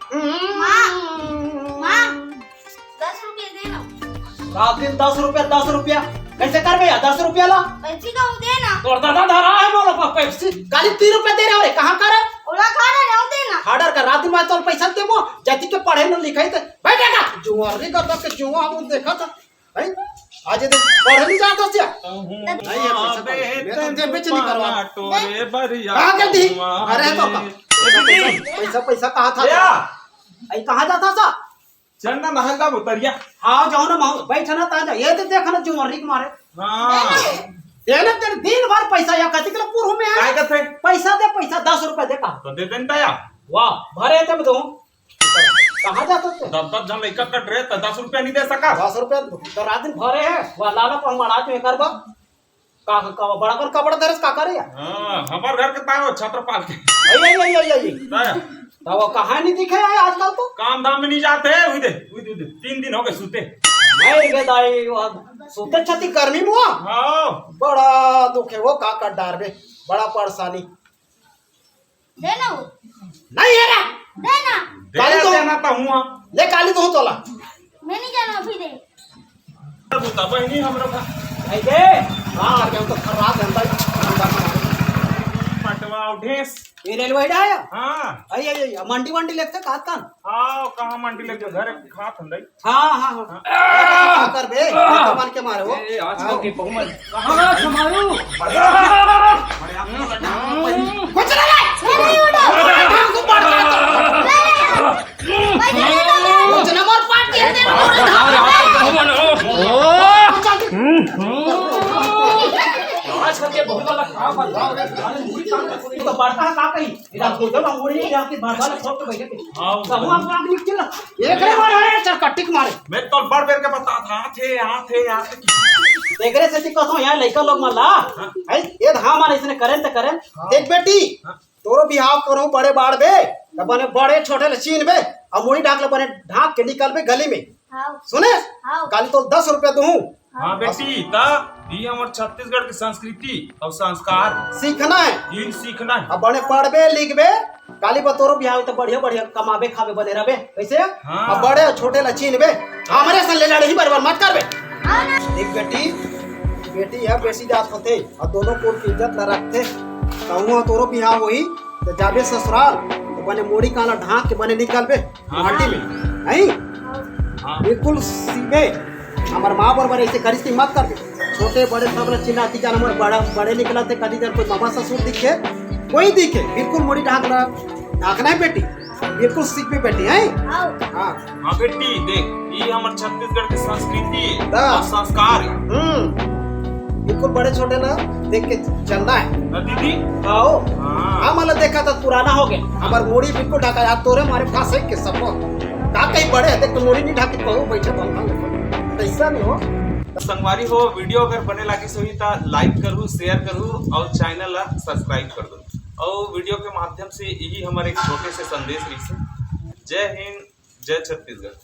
माँ 10 रुपये देना। रात दिन 10 रुपया कैसे कर भैया? 10 रुपया ला पेप्सी का वो देना। और दादा धरा है बोलो पेप्सी गाली 3 रुपया दे रहे हो कहाँ कर ओला खाना नहीं देना। ऑर्डर कर रात दिन में तो पैसा दे वो जाति के पढ़े न लिखाई तो बैठेगा जुआरी का तो जुआ हम देखा था भाई आज दिन पढ़े नहीं जाता क्या नहीं है पैसा मैं तो बेच नहीं करवा टोरे बरिया कहां गई? अरे तो पैसा कहां था? आई कहां जाता था? चन्ना महंगा उतरिया। हाँ जाओ ना माओ बैठा ना ताजा ये तो देखा ना जुआरी के मारे हां देना तेरे दिन भर पैसा या कति के पूर्व में काय है करते? पैसा दे पैसा 10 रुपया दे का तो दे देन तया वाह भरे तब दो कहां जाता थे? 10 जन लइका कट रहे तो 10 रुपया नहीं दे सका। 10 रुपया तो रात दिन भरे है वह लाला पर मड़ा के करबा का बड़ा कर कपड़ा दरस का करे हां हमार घर के तारो छत्रपाल के आई ताया तो वो कहानी दिखे है आजकल तो काम धाम में नहीं जाते हुई दे 3 दिन हो गए सूते। नहीं गे दाई सोते छती गर्मी में हां बड़ा दुख है वो का कर डार में बड़ा परेशानी देना वो नहीं है रे देना। काली तो देना तो हुआ ले काली तो तोला मैं नहीं जाना अभी दे। बता बहनी हमरा का नहीं दे हां के तो खराब है भाई पटवा उठेस ये रेलवे आया हां आई मंडी वंडी लेते का कान आओ कहां मंडी लेके घर खा थंदई। हां क्या कर बे मान के मारे वो ए आजकल के बहुमन कहां समारू कुछ नहीं उठा। कुछ ना मार पाट के दे आजकल के बहुत वाला काम तो बढ़ता का कहीं इधर को जब अंगूरी नहीं जाती बढ़ता छोड़ के बैठे थे सब हम आग निकल एक रे मारे चल कटिक मारे मैं तो बड़ बेर के बता था थे देख रहे से कसो यहां लइका लोग मल्ला है ये धाम मारे इसने करें तो करें देख बेटी तोरो बिहाव करो बड़े बाड़ बे तब बने बड़े छोटे लचीन बे अब मुड़ी ढाक ले बने ढाक के निकल बे गली में हाँ सुने हाँ काली तो 10 रुपया दूं हां बेटी ता ये हमर छत्तीसगढ़ की संस्कृति और संस्कार सीखना है ये सीखना है। अब बड़े पढ़बे लिखबे काली बतोरो बिहाव तो बढ़िया बढ़िया कमाबे खाबे बदे रहबे कैसे हाँ। अब बड़े छोटे लचीन बे हमरे से ले लड़ही बराबर मत करबे हाँ ना। एक बेटी है बेसी जात होते और दोनों को इज्जत न रखते कहूँ तोरो बिहाव वही तो जाबे ससुराल तो बने मोड़ी काला ढाक के बने निकलबे हड्डी में नहीं हां बिल्कुल सीबे हमार माँ बराबर ऐसे करिश्ती मत करबे छोटे बड़े सब लोग चिल्लाती जान हमारे बड़े निकला थे कभी जब कोई मामा ससुर दिखे कोई दिखे बिल्कुल मोड़ी ढाकना है बेटी बिल्कुल सीख पे बेटी है हाँ हाँ हां बेटी देख ये हमर छत्तीसगढ़ की संस्कृति दा। और संस्कार है। बिल्कुल बड़े छोटे ना देख के चलना है ना दीदी आओ हां हाँ मतलब देखा था पुराना हो गया हमार मोड़ी बिल्कुल ढका यार तोरे हमारे पास है के सब का कहीं बड़े है देख तो मोड़ी नहीं ढाकी तो बैठे बंद ऐसा नहीं हो संगवारी हो वीडियो अगर बने लागी सही ता लाइक करू शेयर करू और चैनल ला सब्सक्राइब कर दो और वीडियो के माध्यम से यही हमारे एक छोटे से संदेश रही। जय हिंद जय छत्तीसगढ़।